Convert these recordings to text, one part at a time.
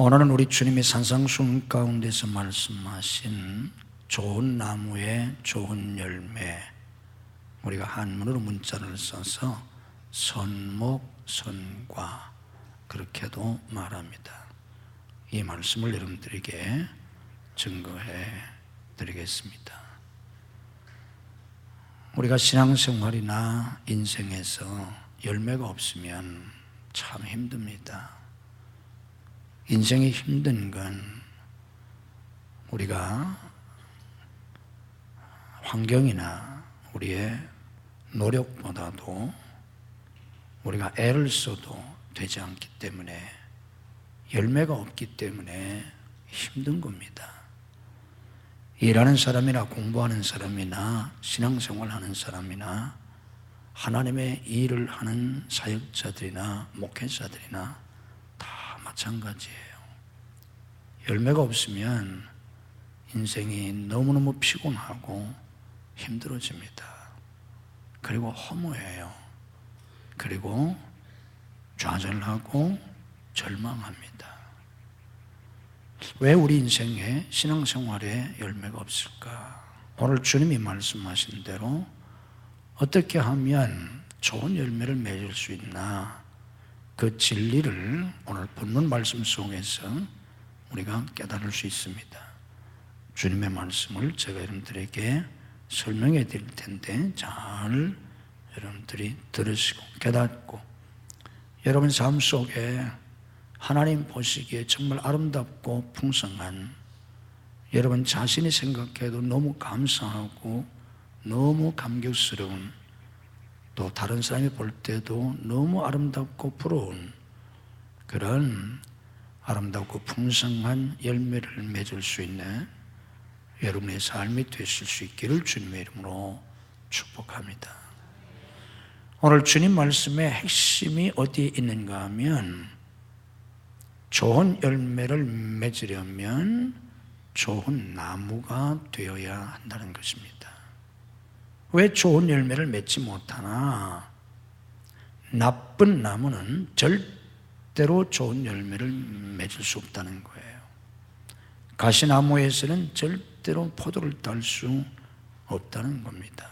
오늘은 우리 주님이 산상수훈 가운데서 말씀하신 좋은 나무의 좋은 열매, 우리가 한문으로 문자를 써서 선목선과 그렇게도 말합니다. 이 말씀을 여러분들에게 증거해 드리겠습니다. 우리가 신앙생활이나 인생에서 열매가 없으면 참 힘듭니다. 인생이 힘든 건 우리가 환경이나 우리의 노력보다도 우리가 애를 써도 되지 않기 때문에, 열매가 없기 때문에 힘든 겁니다. 일하는 사람이나 공부하는 사람이나 신앙생활하는 사람이나 하나님의 일을 하는 사역자들이나 목회자들이나 다 마찬가지예요. 열매가 없으면 인생이 너무너무 피곤하고 힘들어집니다. 그리고 허무해요. 그리고 좌절하고 절망합니다. 왜 우리 인생에 신앙생활에 열매가 없을까? 오늘 주님이 말씀하신 대로 어떻게 하면 좋은 열매를 맺을 수 있나, 그 진리를 오늘 본문 말씀 속에서 우리가 깨달을 수 있습니다. 주님의 말씀을 제가 여러분들에게 설명해 드릴 텐데 잘 여러분들이 들으시고 깨닫고, 여러분 삶 속에 하나님 보시기에 정말 아름답고 풍성한, 여러분 자신이 생각해도 너무 감사하고 너무 감격스러운, 또 다른 사람이 볼 때도 너무 아름답고 부러운 그런 아름답고 풍성한 열매를 맺을 수 있는 여러분의 삶이 되실 수 있기를 주님의 이름으로 축복합니다. 오늘 주님 말씀의 핵심이 어디에 있는가 하면, 좋은 열매를 맺으려면 좋은 나무가 되어야 한다는 것입니다. 왜 좋은 열매를 맺지 못하나? 나쁜 나무는 절대로 좋은 열매를 맺을 수 없다는 거예요. 가시나무에서는 절대로 포도를 딸 수 없다는 겁니다.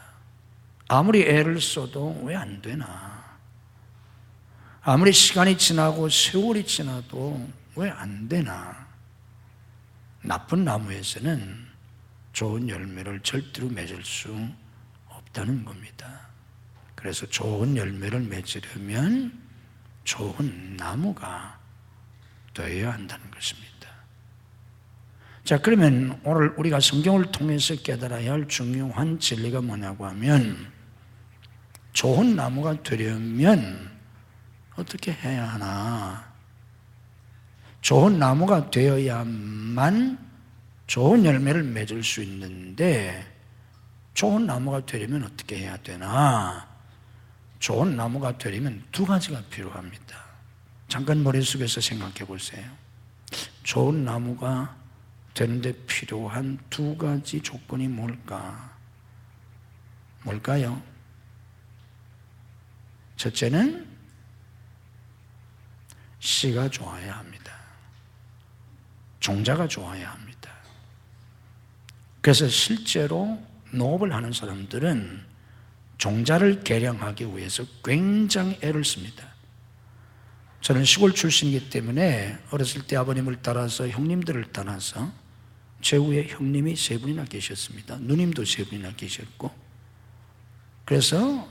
아무리 애를 써도 왜 안 되나? 아무리 시간이 지나고 세월이 지나도 왜 안 되나? 나쁜 나무에서는 좋은 열매를 절대로 맺을 수 없다는 겁니다. 그래서 좋은 열매를 맺으려면 좋은 나무가 되어야 한다는 것입니다. 자, 그러면 오늘 우리가 성경을 통해서 깨달아야 할 중요한 진리가 뭐냐고 하면, 좋은 나무가 되려면 어떻게 해야 하나? 좋은 나무가 되어야만 좋은 열매를 맺을 수 있는데, 좋은 나무가 되려면 어떻게 해야 되나? 좋은 나무가 되려면 두 가지가 필요합니다. 잠깐 머릿속에서 생각해 보세요. 좋은 나무가 되는데 필요한 두 가지 조건이 뭘까? 뭘까요? 첫째는 씨가 좋아야 합니다. 종자가 좋아야 합니다. 그래서 실제로 농업을 하는 사람들은 종자를 개량하기 위해서 굉장히 애를 씁니다. 저는 시골 출신이기 때문에 어렸을 때 아버님을 따라서, 형님들을 따라서 제 위에 형님이 세 분이나 계셨습니다. 누님도 세 분이나 계셨고, 그래서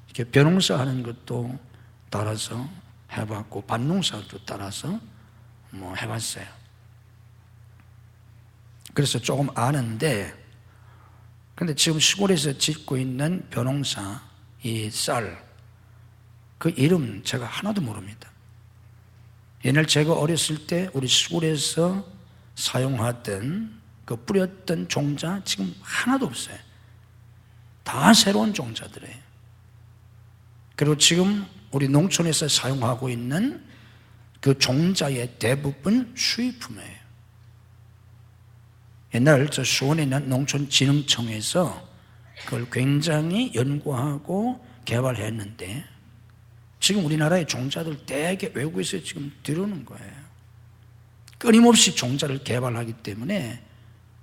이렇게 벼농사 하는 것도 따라서 해봤고, 밭농사도 따라서 해봤어요. 그래서 조금 아는데, 근데 지금 시골에서 짓고 있는 벼농사, 이 쌀, 그 이름 제가 하나도 모릅니다. 옛날 제가 어렸을 때 우리 시골에서 사용하던 그 뿌렸던 종자 지금 하나도 없어요. 다 새로운 종자들이에요. 그리고 지금 우리 농촌에서 사용하고 있는 그 종자의 대부분 수입품이에요. 옛날 저 수원에 있는 농촌진흥청에서 그걸 굉장히 연구하고 개발했는데, 지금 우리나라의 종자들 대개 외국에서 지금 들어오는 거예요. 끊임없이 종자를 개발하기 때문에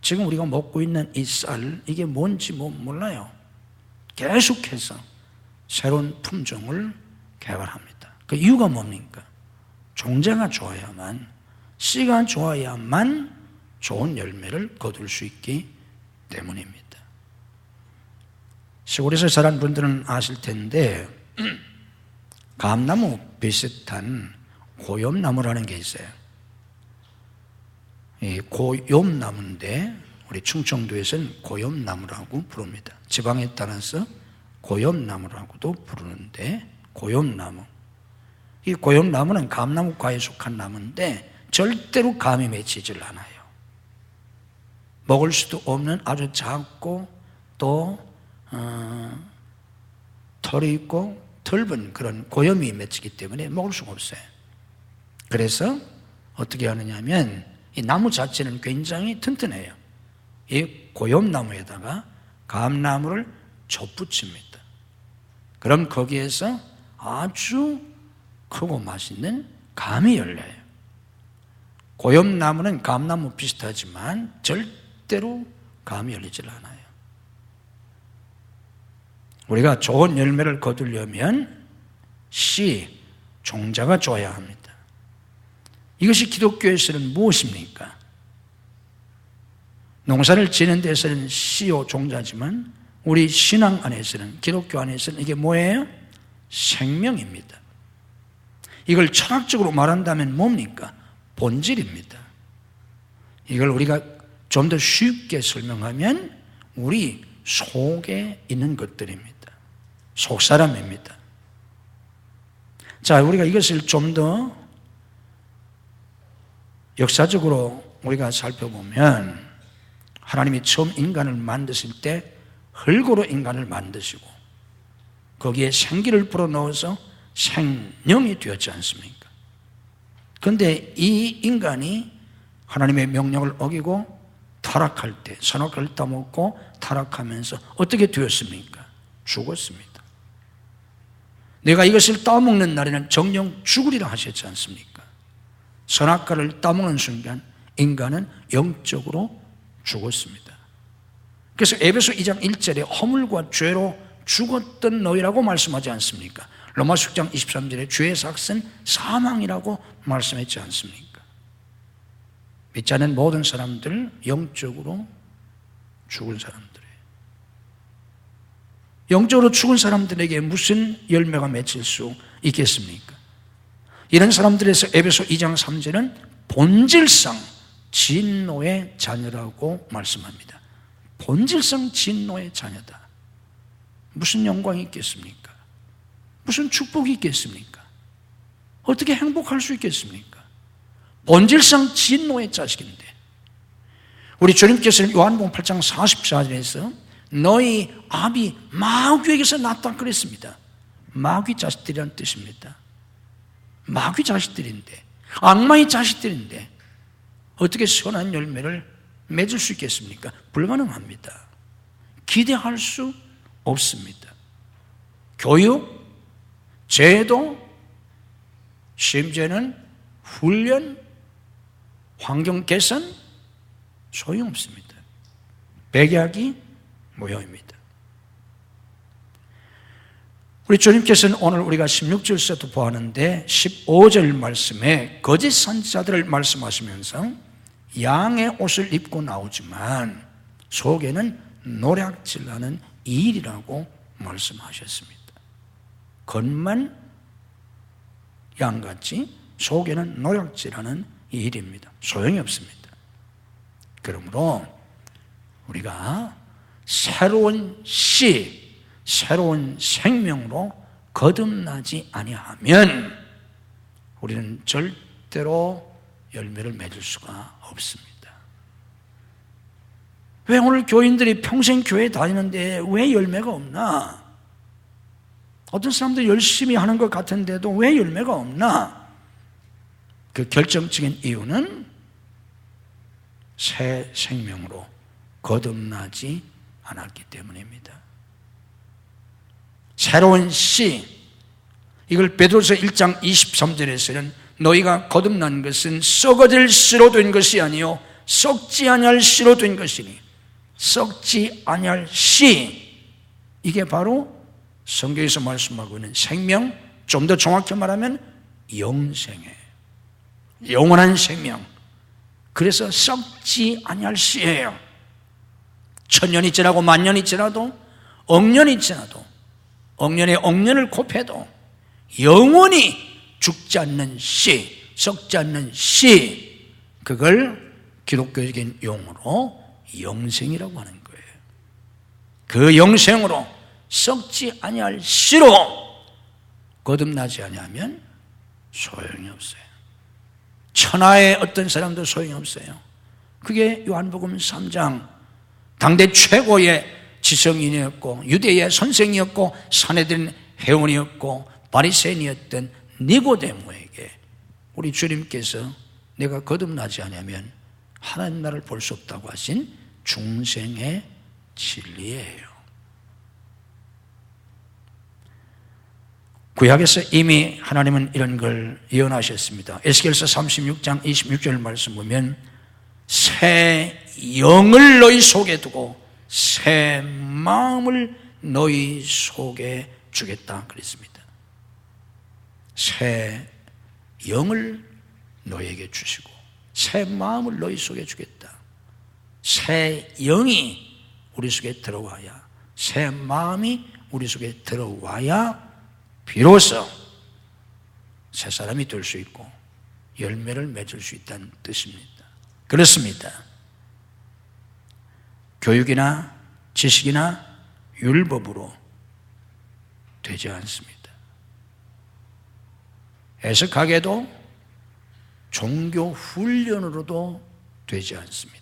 지금 우리가 먹고 있는 이 쌀, 이게 뭔지 몰라요. 계속해서 새로운 품종을 개발합니다. 그 이유가 뭡니까? 종자가 좋아야만, 씨가 좋아야만 좋은 열매를 거둘 수 있기 때문입니다. 시골에서 자란 분들은 아실 텐데 감나무 비슷한 고염나무라는 게 있어요. 이 고염나무인데 우리 충청도에서는 고염나무라고 부릅니다. 지방에 따라서 고염나무라고도 부르는데, 고염나무, 이 고염나무는 감나무과에 속한 나무인데 절대로 감이 맺히질 않아요. 먹을 수도 없는 아주 작고 또 털이 있고 털은 그런 고염이 맺히기 때문에 먹을 수가 없어요. 그래서 어떻게 하느냐 하면 이 나무 자체는 굉장히 튼튼해요. 이 고염나무에다가 감나무를 접붙입니다. 그럼 거기에서 아주 크고 맛있는 감이 열려요. 고염나무는 감나무 비슷하지만 절대로 감이 열리질 않아요. 우리가 좋은 열매를 거두려면 씨, 종자가 좋아야 합니다. 이것이 기독교에서는 무엇입니까? 농사를 지는 데서는 씨요 종자지만 우리 신앙 안에서는, 기독교 안에서는 이게 뭐예요? 생명입니다. 이걸 철학적으로 말한다면 뭡니까? 본질입니다. 이걸 우리가 좀 더 쉽게 설명하면 우리 속에 있는 것들입니다. 속사람입니다. 자, 우리가 이것을 좀 더 역사적으로 우리가 살펴보면 하나님이 처음 인간을 만드실 때 흙으로 인간을 만드시고 거기에 생기를 불어넣어서 생명이 되었지 않습니까? 그런데 이 인간이 하나님의 명령을 어기고 타락할 때, 선악과를 따먹고 타락하면서 어떻게 되었습니까? 죽었습니다. 내가 이것을 따먹는 날에는 정령 죽으리라 하셨지 않습니까? 선악과를 따먹는 순간 인간은 영적으로 죽었습니다. 그래서 에베소 2장 1절에 허물과 죄로 죽었던 너희라고 말씀하지 않습니까? 로마서 6장 23절에 죄의 삭은 사망이라고 말씀했지 않습니까? 믿지 않는 모든 사람들 영적으로 죽은 사람들이에요. 영적으로 죽은 사람들에게 무슨 열매가 맺힐 수 있겠습니까? 이런 사람들에서 에베소 2장 3절은 본질상 진노의 자녀라고 말씀합니다. 본질상 진노의 자녀다. 무슨 영광이 있겠습니까? 무슨 축복이 있겠습니까? 어떻게 행복할 수 있겠습니까? 본질상 진노의 자식인데, 우리 주님께서는 요한복음 8장 44절에서 너희 아비 마귀에게서 났다 그랬습니다. 마귀 자식들이란 뜻입니다. 마귀 자식들인데, 악마의 자식들인데 어떻게 선한 열매를 맺을 수 있겠습니까? 불가능합니다. 기대할 수 없습니다. 교육, 제도, 심지어는 훈련, 환경 개선 소용없습니다. 백약이 모형입니다. 우리 주님께서는 오늘 우리가 16절에서도 보았는데 15절 말씀에 거짓 선지자들을 말씀하시면서 양의 옷을 입고 나오지만 속에는 노략질하는 일이라고 말씀하셨습니다. 겉만 양같이 속에는 노략질하는 일입니다. 소용이 없습니다. 그러므로 우리가 새로운 씨, 새로운 생명으로 거듭나지 아니하면 우리는 절대로 열매를 맺을 수가 없습니다. 왜 오늘 교인들이 평생 교회 다니는데 왜 열매가 없나? 어떤 사람들이 열심히 하는 것 같은데도 왜 열매가 없나? 그 결정적인 이유는 새 생명으로 거듭나지 않았기 때문입니다. 새로운 씨, 이걸 베드로서 1장 23절에서는 너희가 거듭난 것은 썩어질 씨로 된 것이 아니요 썩지 아니할 씨로 된 것이니, 썩지 아니할 씨, 이게 바로 성경에서 말씀하고 있는 생명, 좀 더 정확히 말하면 영생이에요. 영원한 생명. 그래서 썩지 아니할 씨예요. 천년이 지나고 만년이 지나도, 억년이 지나도, 억년에 억년을 곱해도 영원히 죽지 않는 씨, 썩지 않는 씨, 그걸 기독교적인 용어로 영생이라고 하는 거예요. 그 영생으로 썩지 아니할 씨로 거듭나지 아니하면 소용이 없어요. 천하의 어떤 사람도 소용이 없어요. 그게 요한복음 3장, 당대 최고의 지성인이었고 유대의 선생이었고 산헤드린 회원이었고 바리새인이었던 니고데모에게 우리 주님께서 내가 거듭나지 않으면 하나님 나라를 볼 수 없다고 하신 중생의 진리예요. 구약에서 이미 하나님은 이런 걸 예언하셨습니다. 에스겔서 36장 26절 말씀 보면 새 영을 너희 속에 두고 새 마음을 너희 속에 주겠다 그랬습니다. 새 영을 너희에게 주시고 새 마음을 너희 속에 주겠다. 새 영이 우리 속에 들어와야, 새 마음이 우리 속에 들어와야 비로소 새 사람이 될 수 있고 열매를 맺을 수 있다는 뜻입니다. 그렇습니다. 교육이나 지식이나 율법으로 되지 않습니다. 해석하게도 종교 훈련으로도 되지 않습니다.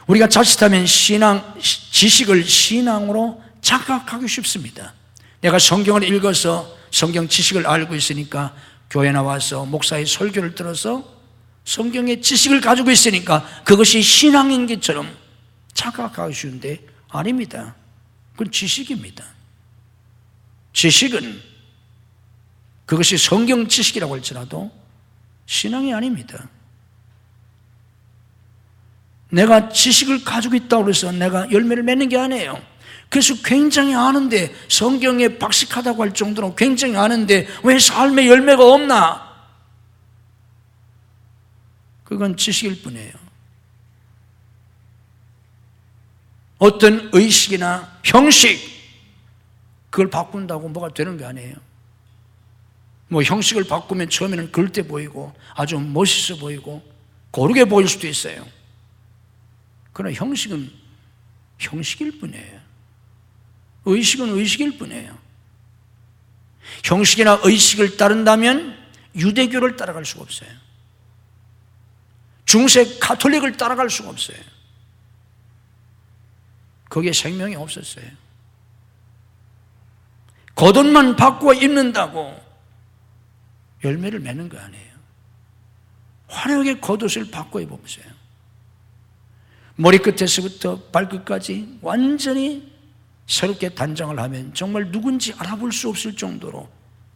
우리가 자칫하면 지식을 신앙으로 착각하기 쉽습니다. 내가 성경을 읽어서 성경 지식을 알고 있으니까 교회 나와서 목사의 설교를 들어서 성경의 지식을 가지고 있으니까 그것이 신앙인 것처럼 착각하기 쉬운데 아닙니다. 그건 지식입니다. 지식은 그것이 성경 지식이라고 할지라도 신앙이 아닙니다. 내가 지식을 가지고 있다고 해서 내가 열매를 맺는 게 아니에요. 그래서 굉장히 아는데, 성경에 박식하다고 할 정도로 굉장히 아는데 왜 삶의 열매가 없나? 그건 지식일 뿐이에요. 어떤 의식이나 형식, 그걸 바꾼다고 뭐가 되는 게 아니에요. 뭐 형식을 바꾸면 처음에는 그럴때 보이고 아주 멋있어 보이고 고르게 보일 수도 있어요. 그러나 형식은 형식일 뿐이에요. 의식은 의식일 뿐이에요. 형식이나 의식을 따른다면 유대교를 따라갈 수가 없어요. 중세 가톨릭을 따라갈 수가 없어요. 거기에 생명이 없었어요. 겉옷만 바꾸어 입는다고 열매를 맺는 거 아니에요. 화려하게 겉옷을 바꿔 입어보세요. 머리끝에서부터 발끝까지 완전히 새롭게 단장을 하면 정말 누군지 알아볼 수 없을 정도로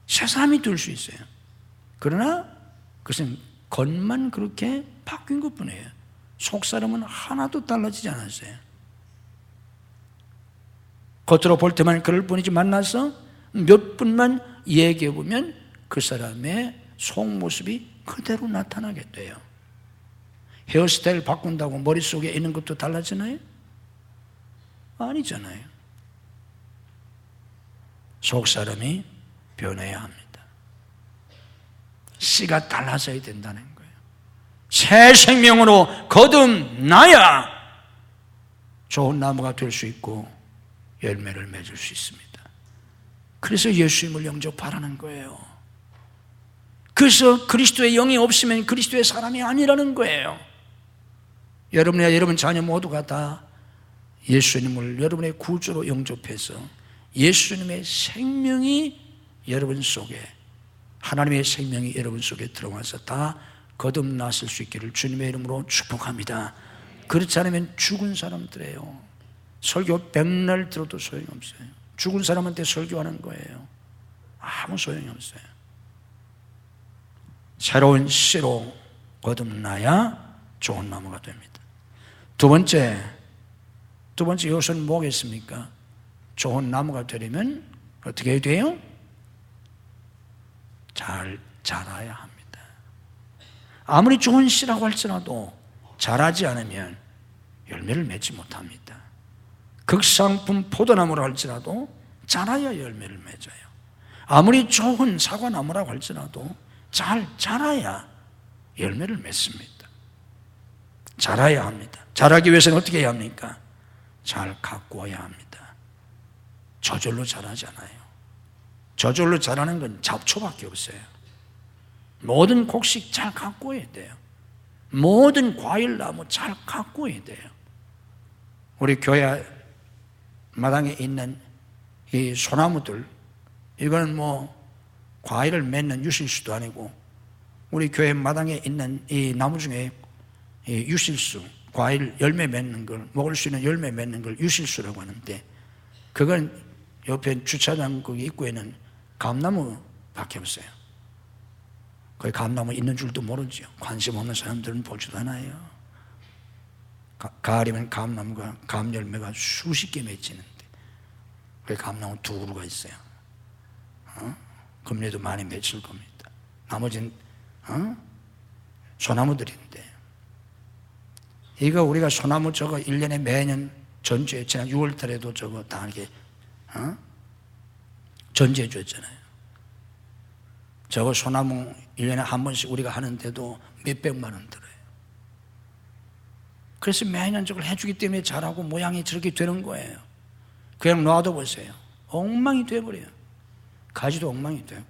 새 사람이 될 수 있어요. 그러나 그것은 겉만 그렇게 바뀐 것뿐이에요. 속사람은 하나도 달라지지 않았어요. 겉으로 볼 때만 그럴 뿐이지 만나서 몇 분만 얘기해 보면 그 사람의 속모습이 그대로 나타나게 돼요. 헤어스타일 바꾼다고 머릿속에 있는 것도 달라지나요? 아니잖아요. 속사람이 변해야 합니다. 씨가 달라져야 된다는 거예요. 새 생명으로 거듭나야 좋은 나무가 될 수 있고 열매를 맺을 수 있습니다. 그래서 예수님을 영접하라는 거예요. 그래서 그리스도의 영이 없으면 그리스도의 사람이 아니라는 거예요. 여러분이나 여러분 자녀 모두가 다 예수님을 여러분의 구주로 영접해서 예수님의 생명이 여러분 속에, 하나님의 생명이 여러분 속에 들어와서 다 거듭나실 수 있기를 주님의 이름으로 축복합니다. 그렇지 않으면 죽은 사람들이에요. 설교 백날 들어도 소용이 없어요. 죽은 사람한테 설교하는 거예요. 아무 소용이 없어요. 새로운 씨로 거듭나야 좋은 나무가 됩니다. 두 번째 요소는 뭐겠습니까? 좋은 나무가 되려면 어떻게 해야 돼요? 잘 자라야 합니다. 아무리 좋은 씨라고 할지라도 자라지 않으면 열매를 맺지 못합니다. 극상품 포도나무라 할지라도 자라야 열매를 맺어요. 아무리 좋은 사과나무라고 할지라도 잘 자라야 열매를 맺습니다. 자라야 합니다. 자라기 위해서는 어떻게 해야 합니까? 잘 가꾸어야 합니다. 저절로 자라잖아요. 저절로 자라는 건 잡초밖에 없어요. 모든 곡식 잘 가꾸어야 돼요. 모든 과일나무 잘 가꾸어야 돼요. 우리 교회 마당에 있는 이 소나무들, 이거는 뭐 과일을 맺는 유실수도 아니고, 우리 교회 마당에 있는 이 나무 중에 이 유실수, 과일 열매 맺는 걸, 먹을 수 있는 열매 맺는 걸 유실수라고 하는데, 그건 옆에 주차장 그 입구에는 감나무밖에 없어요. 거기 감나무 있는 줄도 모르죠. 관심 없는 사람들은 보지도 않아요. 가을이면 감나무가 감열매가 수십 개 맺히는데 거기 감나무 두 그루가 있어요. 금리도 많이 맺힐 겁니다. 나머지는 소나무들인데, 이거 우리가 소나무 저거 1년에 매년 전주에 지난 6월 달에도 저거 다 이렇게 전지해 줬잖아요. 저거 소나무 1년에 한 번씩 우리가 하는데도 몇백만 원 들어요. 그래서 매년 저걸 해주기 때문에 자라고 모양이 저렇게 되는 거예요. 그냥 놔둬 보세요. 엉망이 돼버려요. 가지도 엉망이 되고.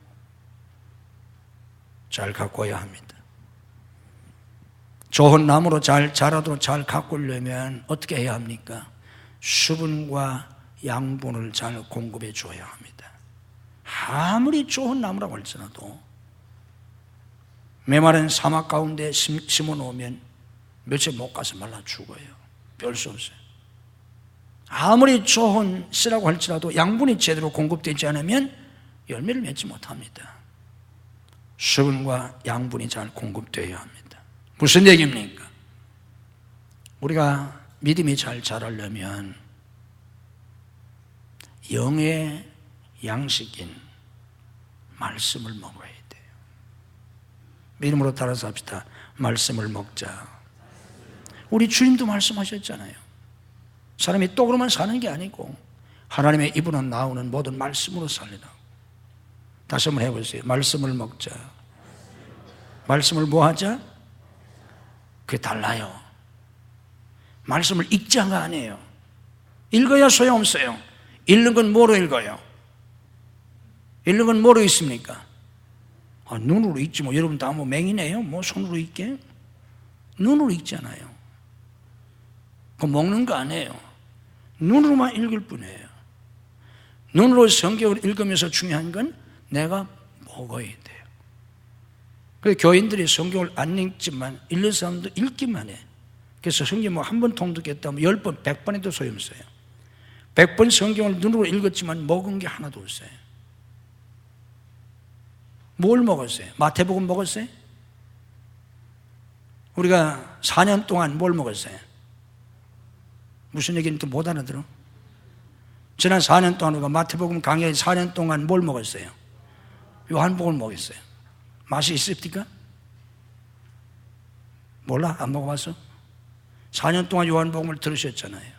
잘 가꿔야 합니다. 좋은 나무로 잘 자라도록 잘 가꾸려면 어떻게 해야 합니까? 수분과 양분을 잘 공급해 줘야 합니다. 아무리 좋은 나무라고 할지라도 메마른 사막 가운데 심어 놓으면 며칠 못 가서 말라 죽어요. 별 수 없어요. 아무리 좋은 씨라고 할지라도 양분이 제대로 공급되지 않으면 열매를 맺지 못합니다. 수분과 양분이 잘 공급되어야 합니다. 무슨 얘기입니까? 우리가 믿음이 잘 자라려면 영의 양식인 말씀을 먹어야 돼요. 믿음으로 따라서 합시다. 말씀을 먹자. 우리 주님도 말씀하셨잖아요. 사람이 떡으로만 사는 게 아니고 하나님의 입으로 나오는 모든 말씀으로 살리라고. 다시 한번 해보세요. 말씀을 먹자. 말씀을 뭐 하자? 그게 달라요. 말씀을 읽자가 아니에요. 읽어야 소용없어요. 읽는 건 뭐로 읽어요? 읽는 건 뭐로 읽습니까? 눈으로 읽지 뭐. 여러분 다 뭐 맹이네요. 뭐 손으로 읽게? 눈으로 읽잖아요. 그거 먹는 거 아니에요. 눈으로만 읽을 뿐이에요. 눈으로 성경을 읽으면서 중요한 건 내가 먹어야 돼요. 그래서 교인들이 성경을 안 읽지만 읽는 사람도 읽기만 해. 그래서 성경 뭐 한 번 통독했다면 10번, 100번 해도 소용없어요. 100번 성경을 눈으로 읽었지만 먹은 게 하나도 없어요. 뭘 먹었어요? 마태복음 먹었어요? 우리가 4년 동안 뭘 먹었어요? 무슨 얘기인지 못 알아들어? 지난 4년 동안 우리가 마태복음 강의 4년 동안 뭘 먹었어요? 요한복음을 먹었어요. 맛이 있습니까? 몰라? 안 먹어봤어? 4년 동안 요한복음을 들으셨잖아요.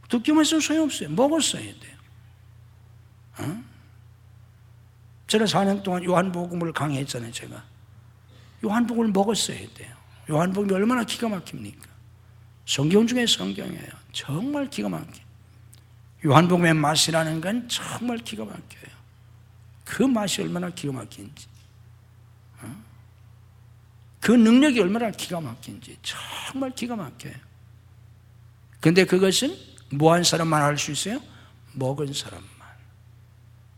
듣기만 해서는 소용없어요. 먹었어야 돼요. 제가 4년 동안 요한복음을 강의했잖아요. 제가 요한복음을 먹었어야 돼요. 요한복음이 얼마나 기가 막힙니까? 성경 중에 성경이에요. 정말 기가 막혀요. 요한복음의 맛이라는 건 정말 기가 막혀요. 그 맛이 얼마나 기가 막힌지, 그 능력이 얼마나 기가 막힌지 정말 기가 막혀요. 그런데 그것은 뭐 한 사람만 알 수 있어요? 먹은 사람만.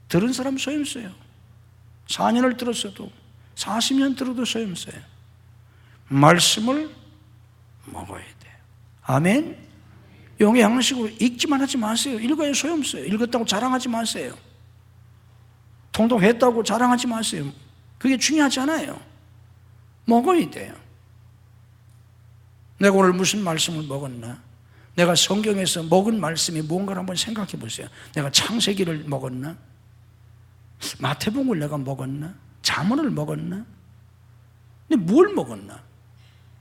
들은 사람 소용없어요. 4년을 들었어도 40년 들어도 소용없어요. 말씀을 먹어야 돼요. 아멘. 영의 양식으로 읽기만 하지 마세요. 읽어야 소용없어요. 읽었다고 자랑하지 마세요. 통독했다고 자랑하지 마세요. 그게 중요하지 않아요. 먹어야 돼요. 내가 오늘 무슨 말씀을 먹었나? 내가 성경에서 먹은 말씀이 뭔가를 한번 생각해 보세요. 내가 창세기를 먹었나? 마태복음을 내가 먹었나? 잠언을 먹었나? 근데 뭘 먹었나?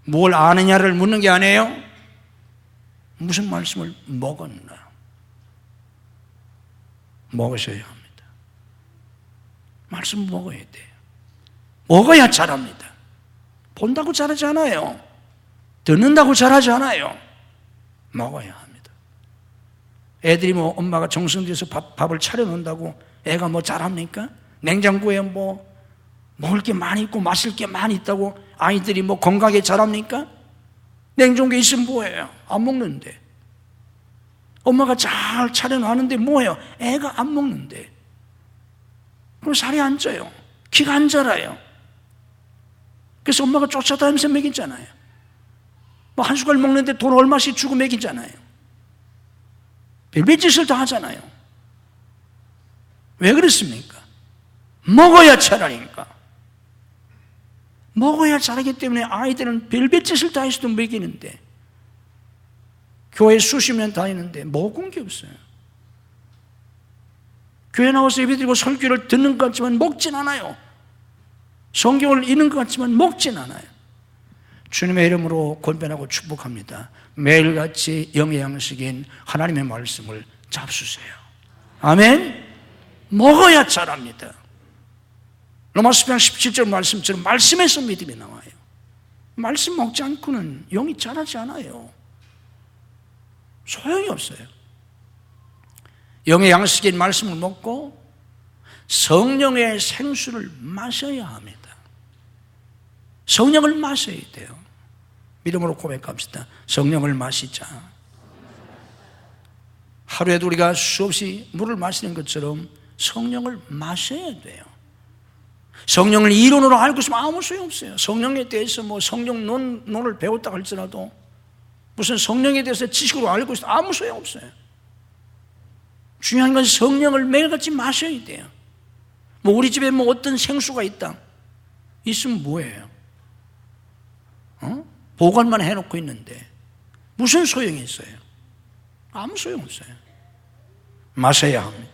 뭘 아느냐를 묻는 게 아니에요. 무슨 말씀을 먹었나? 먹으셔야 합니다. 말씀 먹어야 돼요. 먹어야 잘합니다. 본다고 잘하지 않아요. 듣는다고 잘하지 않아요. 먹어야 합니다. 애들이 뭐 엄마가 정성 들여서 밥을 차려놓는다고 애가 뭐 잘합니까? 냉장고에 뭐 먹을 게 많이 있고 마실 게 많이 있다고 아이들이 뭐 건강하게 자랍니까? 냉장고에 있으면 뭐예요? 안 먹는데. 엄마가 잘 차려놨는데 뭐예요? 애가 안 먹는데. 그럼 살이 안 쪄요. 키가 안 자라요. 그래서 엄마가 쫓아다니면서 먹이잖아요. 뭐 한 숟갈 먹는데 돈 얼마씩 주고 먹이잖아요. 별별 짓을 다 하잖아요. 왜 그렇습니까? 먹어야 자라니까. 먹어야 자라기 때문에 아이들은 별별 짓을 다 해서도 먹이는데, 교회 수십 년 다니는데 먹은 게 없어요. 교회 나와서 예배드리고 설교를 듣는 것 같지만 먹진 않아요. 성경을 읽는 것 같지만 먹진 않아요. 주님의 이름으로 권면하고 축복합니다. 매일같이 영의 양식인 하나님의 말씀을 잡수세요. 아멘. 먹어야 자랍니다. 로마서 8장 17절 말씀처럼 말씀에서 믿음이 나와요. 말씀 먹지 않고는 영이 자라지 않아요. 소용이 없어요. 영의 양식인 말씀을 먹고 성령의 생수를 마셔야 합니다. 성령을 마셔야 돼요. 믿음으로 고백합시다. 성령을 마시자. 하루에도 우리가 수없이 물을 마시는 것처럼 성령을 마셔야 돼요. 성령을 이론으로 알고 있으면 아무 소용없어요. 성령에 대해서 뭐 성령론을 배웠다 할지라도 무슨 성령에 대해서 지식으로 알고 있으면 아무 소용없어요. 중요한 건 성령을 매일같이 마셔야 돼요. 뭐 우리 집에 뭐 어떤 생수가 있다 있으면 뭐예요? 보관만 해놓고 있는데 무슨 소용이 있어요? 아무 소용없어요. 마셔야 합니다.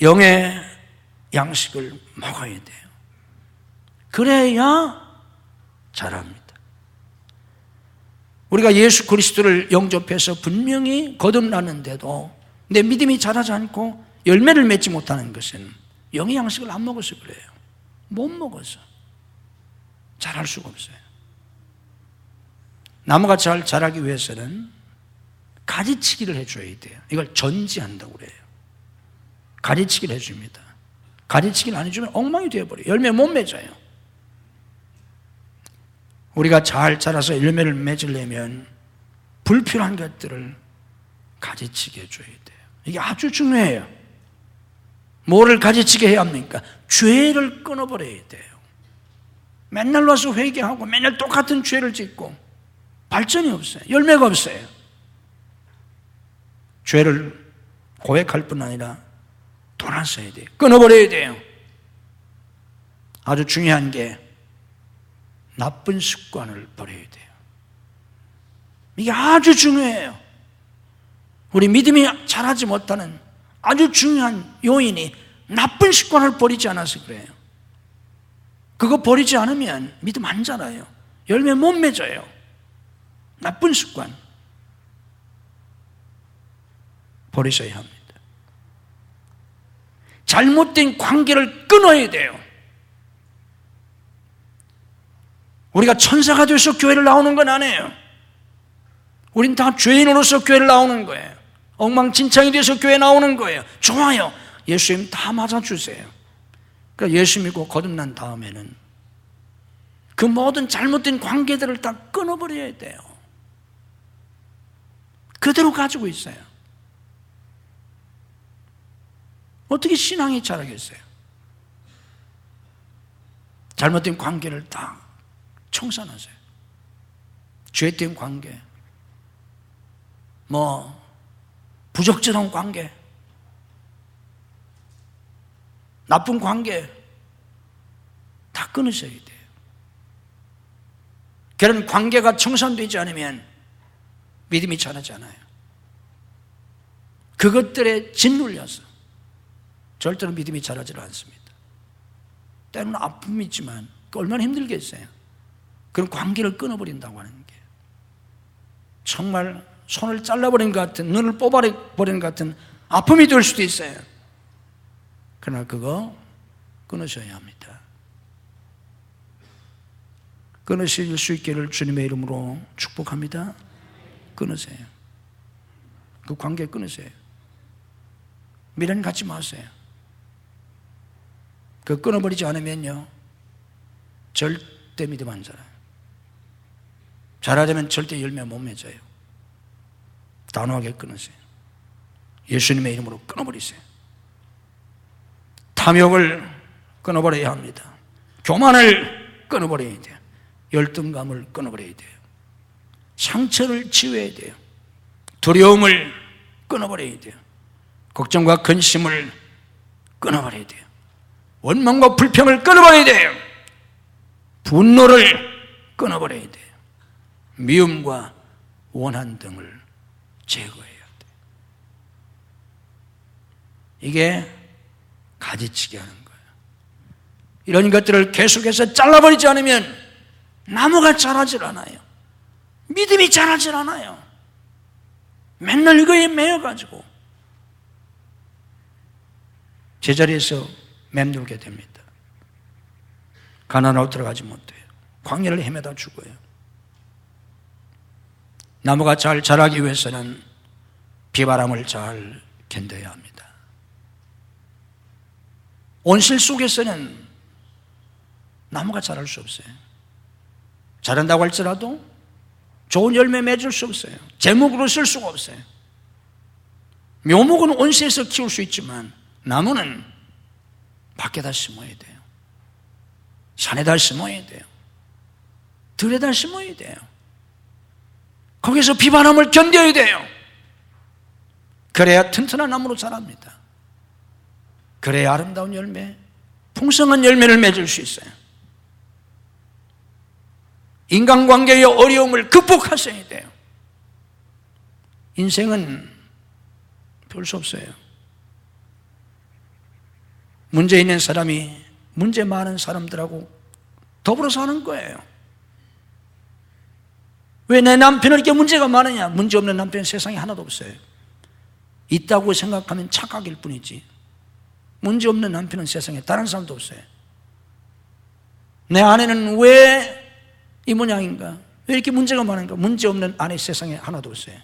영의 양식을 먹어야 돼요. 그래야 자랍니다. 우리가 예수 그리스도를 영접해서 분명히 거듭났는데도 내 믿음이 자라지 않고 열매를 맺지 못하는 것은 영의 양식을 안 먹어서 그래요. 못 먹어서 자랄 수가 없어요. 나무가 잘 자라기 위해서는 가지치기를 해줘야 돼요. 이걸 전지한다고 그래요. 가지치기를 해줍니다. 가지치기를 안 해주면 엉망이 되어버려요. 열매 못 맺어요. 우리가 잘 자라서 열매를 맺으려면 불필요한 것들을 가지치게 해줘야 돼요. 이게 아주 중요해요. 뭐를 가지치게 해야 합니까? 죄를 끊어버려야 돼요. 맨날 와서 회개하고 맨날 똑같은 죄를 짓고 발전이 없어요. 열매가 없어요. 죄를 고백할 뿐 아니라 돌아서야 돼요. 끊어버려야 돼요. 아주 중요한 게 나쁜 습관을 버려야 돼요. 이게 아주 중요해요. 우리 믿음이 자라지 못하는 아주 중요한 요인이 나쁜 습관을 버리지 않아서 그래요. 그거 버리지 않으면 믿음 안 자라요. 열매 못 맺어요. 나쁜 습관 버리셔야 합니다. 잘못된 관계를 끊어야 돼요. 우리가 천사가 돼서 교회를 나오는 건 아니에요. 우린 다 죄인으로서 교회를 나오는 거예요. 엉망진창이 돼서 교회 나오는 거예요. 좋아요. 예수님 다 맞아주세요. 그러니까 예수 믿고 거듭난 다음에는 그 모든 잘못된 관계들을 다 끊어버려야 돼요. 그대로 가지고 있어요. 어떻게 신앙이 자라겠어요? 잘못된 관계를 다 청산하세요. 죄된 관계, 뭐 부적절한 관계, 나쁜 관계 다 끊으셔야 돼요. 그런 관계가 청산되지 않으면 믿음이 자라지 않아요. 그것들에 짓눌려서 절대로 믿음이 자라지 않습니다. 때로는 아픔이 있지만 얼마나 힘들겠어요. 그런 관계를 끊어버린다고 하는 게 정말 손을 잘라버린 것 같은, 눈을 뽑아버린 것 같은 아픔이 될 수도 있어요. 그러나 그거 끊으셔야 합니다. 끊으실 수 있기를 주님의 이름으로 축복합니다. 끊으세요. 그 관계 끊으세요. 미련 갖지 마세요. 그 끊어버리지 않으면요 절대 믿음 안 자라요. 잘하자면 절대 열매 못 맺어요. 단호하게 끊으세요. 예수님의 이름으로 끊어버리세요. 탐욕을 끊어버려야 합니다. 교만을 끊어버려야 돼요. 열등감을 끊어버려야 돼요. 상처를 치워야 돼요. 두려움을 끊어버려야 돼요. 걱정과 근심을 끊어버려야 돼요. 원망과 불평을 끊어버려야 돼요. 분노를 끊어버려야 돼요. 미움과 원한 등을 제거해야 돼요. 이게 가지치기 하는 거예요. 이런 것들을 계속해서 잘라버리지 않으면 나무가 자라질 않아요. 믿음이 자라질 않아요. 맨날 이거에 매여가지고 제자리에서 맴돌게 됩니다. 가나안으로 들어가지 못해요. 광야를 헤매다 죽어요. 나무가 잘 자라기 위해서는 비바람을 잘 견뎌야 합니다. 온실 속에서는 나무가 자랄 수 없어요. 자란다고 할지라도 좋은 열매 맺을 수 없어요. 제목으로 쓸 수가 없어요. 묘목은 온실에서 키울 수 있지만 나무는 밖에다 심어야 돼요. 산에다 심어야 돼요. 들에다 심어야 돼요. 거기서 비바람을 견뎌야 돼요. 그래야 튼튼한 나무로 자랍니다. 그래야 아름다운 열매, 풍성한 열매를 맺을 수 있어요. 인간관계의 어려움을 극복하셔야 돼요. 인생은 별 수 없어요. 문제 있는 사람이 문제 많은 사람들하고 더불어 사는 거예요. 왜 내 남편은 이렇게 문제가 많으냐? 문제 없는 남편은 세상에 하나도 없어요. 있다고 생각하면 착각일 뿐이지 문제 없는 남편은 세상에 다른 사람도 없어요. 내 아내는 왜 이 모양인가? 왜 이렇게 문제가 많은가? 문제 없는 아내 세상에 하나도 없어요.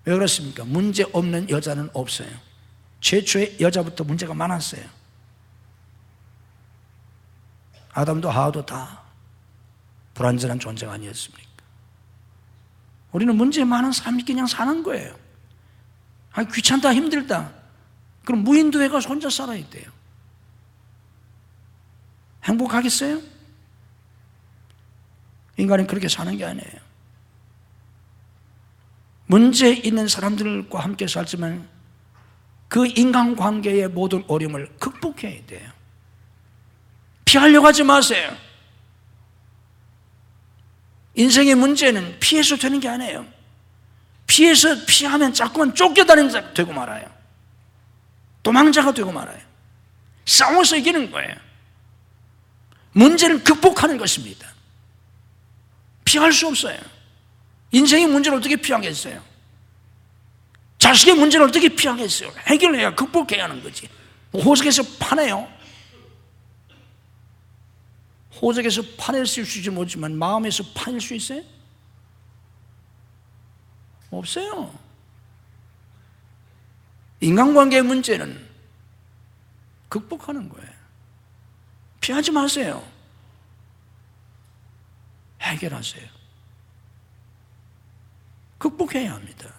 왜 그렇습니까? 문제 없는 여자는 없어요. 최초의 여자부터 문제가 많았어요. 아담도 하와도 다 불완전한 존재가 아니었습니까? 우리는 문제 많은 사람이 그냥 사는 거예요. 귀찮다, 힘들다. 그럼 무인도에 가서 혼자 살아야 돼요. 행복하겠어요? 인간은 그렇게 사는 게 아니에요. 문제 있는 사람들과 함께 살지만 그 인간관계의 모든 어려움을 극복해야 돼요. 피하려고 하지 마세요. 인생의 문제는 피해서 되는 게 아니에요. 피하면 자꾸만 쫓겨다니는 자가 되고 말아요. 도망자가 되고 말아요. 싸워서 이기는 거예요. 문제는 극복하는 것입니다. 피할 수 없어요. 인생의 문제를 어떻게 피하겠어요? 자식의 문제를 어떻게 피하겠어요? 해결해야, 극복해야 하는 거지. 호적에서 파내요. 호적에서 파낼 수 있을지 모르지만 마음에서 파낼 수 있어요? 없어요. 인간관계의 문제는 극복하는 거예요. 피하지 마세요. 해결하세요. 극복해야 합니다.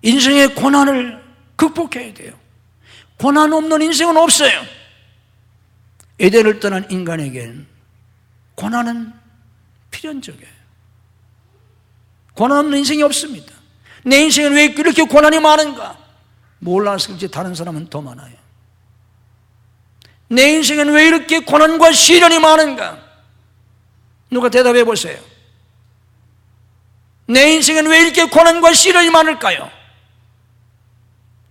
인생의 고난을 극복해야 돼요. 고난 없는 인생은 없어요. 에덴을 떠난 인간에겐 고난은 필연적이에요. 고난 없는 인생이 없습니다. 내 인생은 왜 이렇게 고난이 많은가? 몰라서 그렇지 다른 사람은 더 많아요. 내 인생엔 왜 이렇게 고난과 시련이 많은가? 누가 대답해 보세요. 내 인생엔 왜 이렇게 고난과 시련이 많을까요?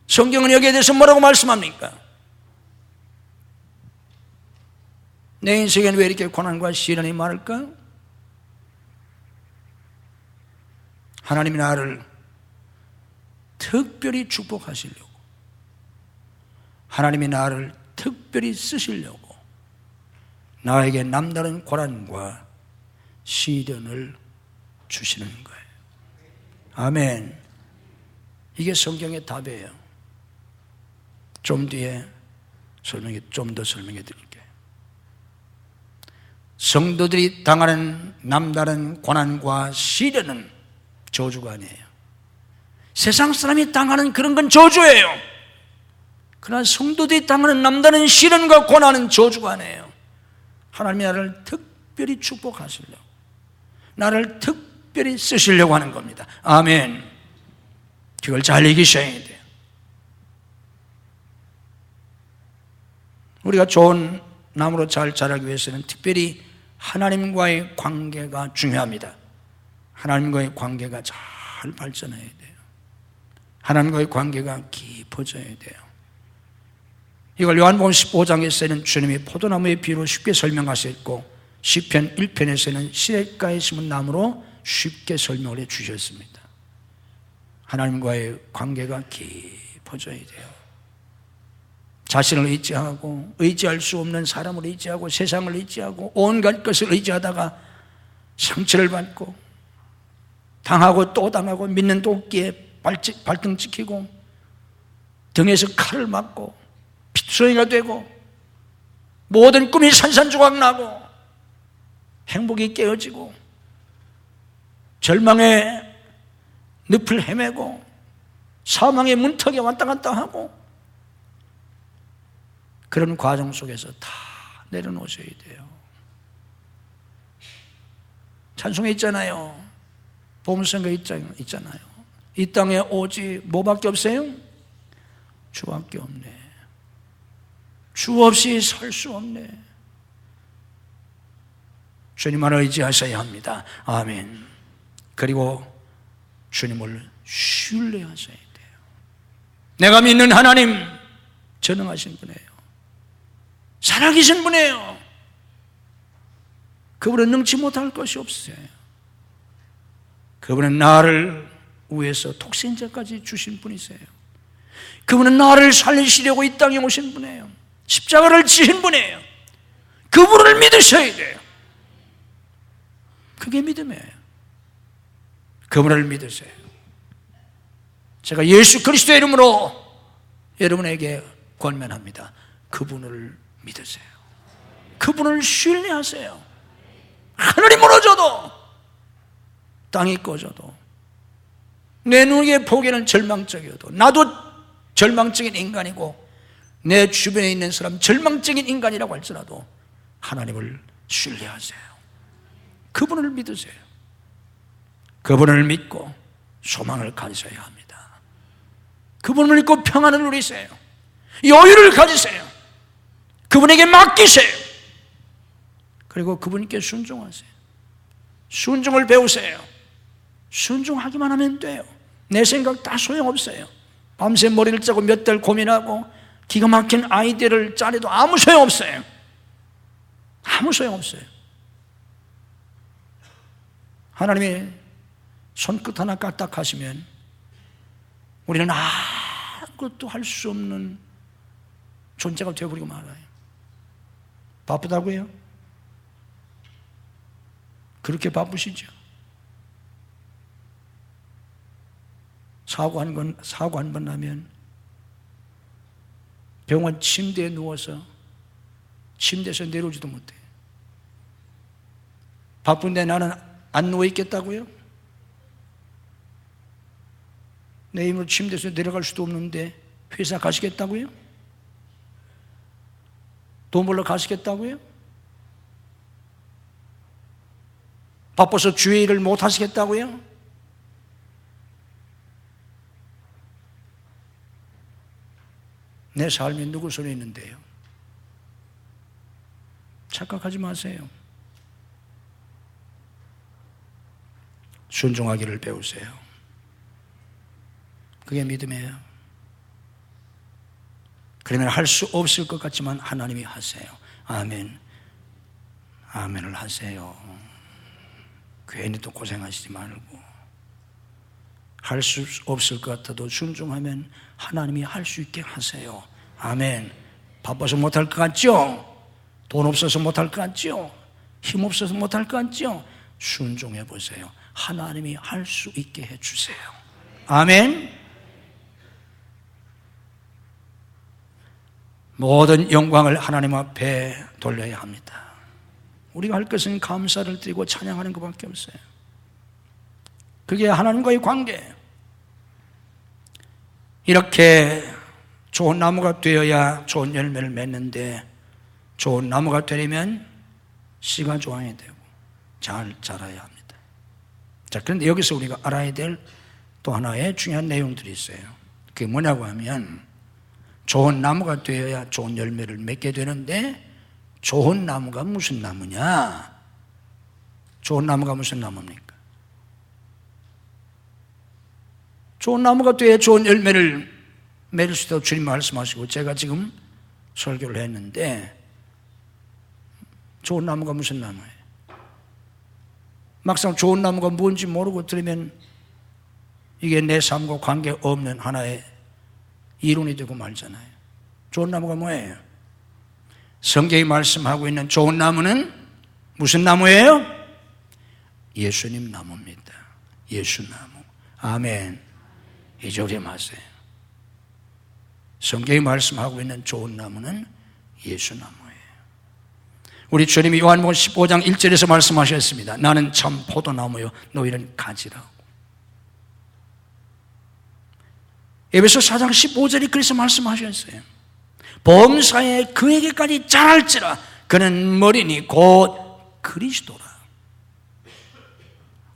성경은 여기에 대해서 뭐라고 말씀합니까? 내 인생엔 왜 이렇게 고난과 시련이 많을까? 하나님이 나를 특별히 축복하시려고, 하나님이 나를 특별히 쓰시려고 나에게 남다른 고난과 시련을 주시는 거예요. 아멘. 이게 성경의 답이에요. 좀 뒤에 좀 더 설명해 드릴게요. 성도들이 당하는 남다른 고난과 시련은 저주가 아니에요. 세상 사람이 당하는 그런 건 저주예요. 그러나 성도들이 당하는 남다른 시련과 고난은 저주가 아니에요. 하나님이 나를 특별히 축복하시려고, 나를 특별히 쓰시려고 하는 겁니다. 아멘. 그걸 잘 이기셔야 돼요. 우리가 좋은 나무로 잘 자라기 위해서는 특별히 하나님과의 관계가 중요합니다. 하나님과의 관계가 잘 발전해야 돼요. 하나님과의 관계가 깊어져야 돼요. 이걸 요한복음 15장에서는 주님이 포도나무의 비유로 쉽게 설명하셨고, 시편 1편에서는 시냇가에 심은 나무로 쉽게 설명을 해 주셨습니다. 하나님과의 관계가 깊어져야 돼요. 자신을 의지하고 의지할 수 없는 사람을 의지하고 세상을 의지하고 온갖 것을 의지하다가 상처를 받고 당하고 또 당하고 믿는 도끼에 발등 찍히고 등에서 칼을 맞고 핏소리가 되고 모든 꿈이 산산조각 나고 행복이 깨어지고 절망의 늪을 헤매고 사망의 문턱에 왔다 갔다 하고 그런 과정 속에서 다 내려놓으셔야 돼요. 찬송에 있잖아요. 보물선거 있잖아요. 이 땅에 오직 뭐밖에 없어요? 주밖에 없네. 주 없이 설 수 없네. 주님을 의지하셔야 합니다. 아멘. 그리고 주님을 신뢰하셔야 돼요. 내가 믿는 하나님 전능하신 분이에요. 살아계신 분이에요. 그분은 능치 못할 것이 없어요. 그분은 나를 위해서 독생자까지 주신 분이세요. 그분은 나를 살리시려고 이 땅에 오신 분이에요. 십자가를 지신 분이에요. 그분을 믿으셔야 돼요. 그게 믿음이에요. 그분을 믿으세요. 제가 예수 그리스도의 이름으로 여러분에게 권면합니다. 그분을 믿으세요. 그분을 신뢰하세요. 하늘이 무너져도 땅이 꺼져도 내 눈에 보기에는 절망적이어도 나도 절망적인 인간이고 내 주변에 있는 사람 절망적인 인간이라고 할지라도 하나님을 신뢰하세요. 그분을 믿으세요. 그분을 믿고 소망을 가지셔야 합니다. 그분을 믿고 평안을 누리세요. 여유를 가지세요. 그분에게 맡기세요. 그리고 그분께 순종하세요. 순종을 배우세요. 순종하기만 하면 돼요. 내 생각 다 소용없어요. 밤새 머리를 짜고 몇 달 고민하고 기가 막힌 아이디어를 짜내도 아무 소용없어요. 아무 소용없어요. 하나님이 손끝 하나 까딱하시면 우리는 아무것도 할 수 없는 존재가 되어버리고 말아요. 바쁘다고요? 그렇게 바쁘시죠? 사고 한 번 나면 병원 침대에 누워서 침대에서 내려오지도 못해. 바쁜데 나는 안 누워 있겠다고요? 내 힘으로 침대에서 내려갈 수도 없는데 회사 가시겠다고요? 돈 벌러 가시겠다고요? 바빠서 주의 일을 못 하시겠다고요? 내 삶이 누구 손에 있는데요? 착각하지 마세요. 순종하기를 배우세요. 그게 믿음이에요. 그러면 할 수 없을 것 같지만 하나님이 하세요. 아멘. 아멘을 하세요. 괜히 또 고생하시지 말고. 할 수 없을 것 같아도 순종하면 하나님이 할 수 있게 하세요. 아멘. 바빠서 못할 것 같죠? 돈 없어서 못할 것 같죠? 힘 없어서 못할 것 같죠? 순종해 보세요. 하나님이 할 수 있게 해주세요. 아멘. 모든 영광을 하나님 앞에 돌려야 합니다. 우리가 할 것은 감사를 드리고 찬양하는 것밖에 없어요. 그게 하나님과의 관계예요. 이렇게 좋은 나무가 되어야 좋은 열매를 맺는데, 좋은 나무가 되려면 씨가 좋아야 되고 잘 자라야 합니다. 자, 그런데 여기서 우리가 알아야 될 또 하나의 중요한 내용들이 있어요. 그게 뭐냐고 하면, 좋은 나무가 되어야 좋은 열매를 맺게 되는데, 좋은 나무가 무슨 나무냐? 좋은 나무가 무슨 나무입니까? 좋은 나무가 되어야 좋은 열매를 맺을 수 있다고 주님 말씀하시고, 제가 지금 설교를 했는데, 좋은 나무가 무슨 나무예요? 막상 좋은 나무가 뭔지 모르고 들으면 이게 내 삶과 관계없는 하나의 이론이 되고 말잖아요. 좋은 나무가 뭐예요? 성경이 말씀하고 있는 좋은 나무는 무슨 나무예요? 예수님 나무입니다. 예수나무. 아멘. 잊어버리지 마세요. 성경이 말씀하고 있는 좋은 나무는 예수나무예요. 우리 주님이 요한복음 15장 1절에서 말씀하셨습니다. 나는 참 포도나무요 너희는 가지라고. 에베소 4장 15절이 그래서 말씀하셨어요. 범사에 그에게까지 자랄지라 그는 머리니 곧 그리스도라.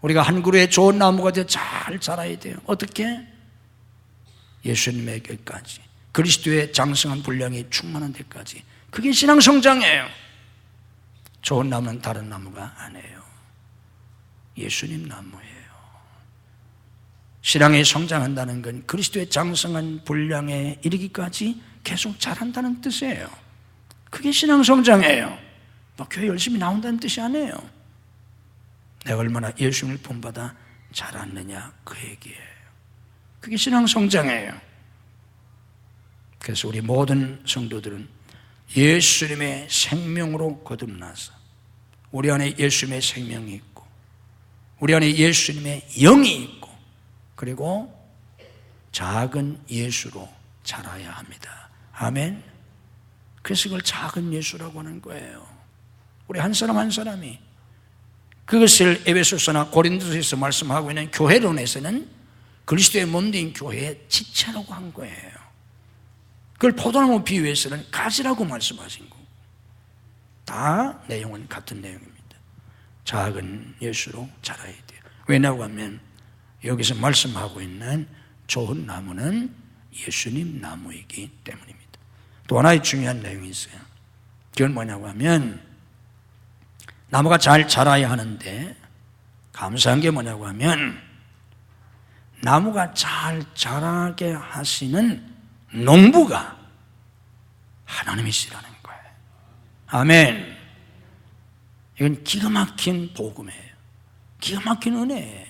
우리가 한 그루의 좋은 나무가 되어 잘 자라야 돼요. 어떻게? 예수님에게까지, 그리스도의 장성한 분량이 충만한 데까지. 그게 신앙 성장이에요. 좋은 나무는 다른 나무가 아니에요. 예수님 나무예요. 신앙이 성장한다는 건 그리스도의 장성한 분량에 이르기까지 계속 자란다는 뜻이에요. 그게 신앙 성장이에요. 교회 열심히 나온다는 뜻이 아니에요. 내가 얼마나 예수님을 본받아 자랐느냐 그 얘기예요. 그게 신앙 성장이에요. 그래서 우리 모든 성도들은 예수님의 생명으로 거듭나서 우리 안에 예수님의 생명이 있고 우리 안에 예수님의 영이 있고 그리고 작은 예수로 자라야 합니다. 아멘. 그래서 그걸 작은 예수라고 하는 거예요. 우리 한 사람 한 사람이 그것을 에베소서나 고린도서에서 말씀하고 있는 교회론에서는 그리스도의 몸된 교회의 지체라고 한 거예요. 그걸 포도나무 비유에서는 가지라고 말씀하신 거고, 다 내용은 같은 내용입니다. 작은 예수로 자라야 돼요. 왜냐고 하면 여기서 말씀하고 있는 좋은 나무는 예수님 나무이기 때문입니다. 또 하나의 중요한 내용이 있어요. 그건 뭐냐고 하면 나무가 잘 자라야 하는데 감사한 게 뭐냐고 하면 나무가 잘 자라게 하시는 농부가 하나님이시라는 거예요. 아멘. 이건 기가 막힌 복음이에요. 기가 막힌 은혜예요.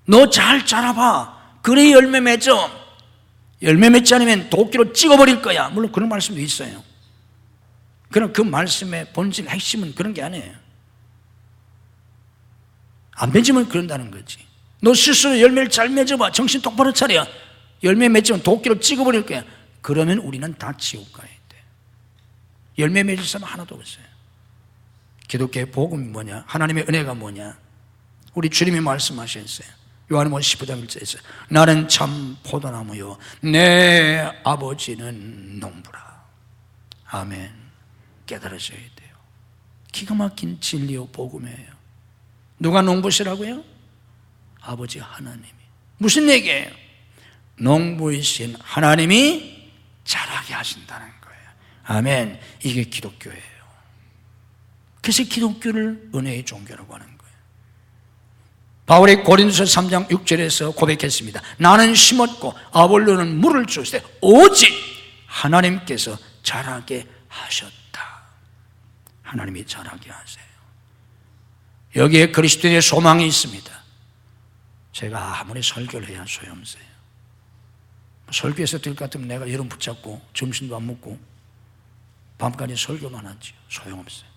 너 잘 자라봐. 그래 열매 맺어. 열매 맺지 않으면 도끼로 찍어버릴 거야. 물론 그런 말씀도 있어요. 그럼 그 말씀의 본질 핵심은 그런 게 아니에요. 안 맺으면 그런다는 거지. 너 스스로 열매를 잘 맺어봐. 정신 똑바로 차려. 열매 맺으면 도끼로 찍어버릴 거야. 그러면 우리는 다 지옥 가야 돼. 열매 맺을 사람 하나도 없어요. 기독교의 복음이 뭐냐? 하나님의 은혜가 뭐냐? 우리 주님이 말씀하셨어요. 요한복음 15장 1절에서 나는 참 포도나무요 내 아버지는 농부라. 아멘. 깨달으셔야 돼요. 기가 막힌 진리요 복음이에요. 누가 농부시라고요? 아버지 하나님이. 무슨 얘기예요? 농부이신 하나님이 자라게 하신다는 거예요. 아멘. 이게 기독교예요. 그래서 기독교를 은혜의 종교라고 하는 거예요. 바울이 고린도서 3장 6절에서 고백했습니다. 나는 심었고 아볼로는 물을 주시되 오직 하나님께서 자라게 하셨다. 하나님이 자라게 하세요. 여기에 그리스도의 소망이 있습니다. 제가 아무리 설교를 해야 소용없어요. 설교에서 될 것 같으면 내가 여름 붙잡고 점심도 안 먹고 밤까지 설교만 하지요. 소용없어요.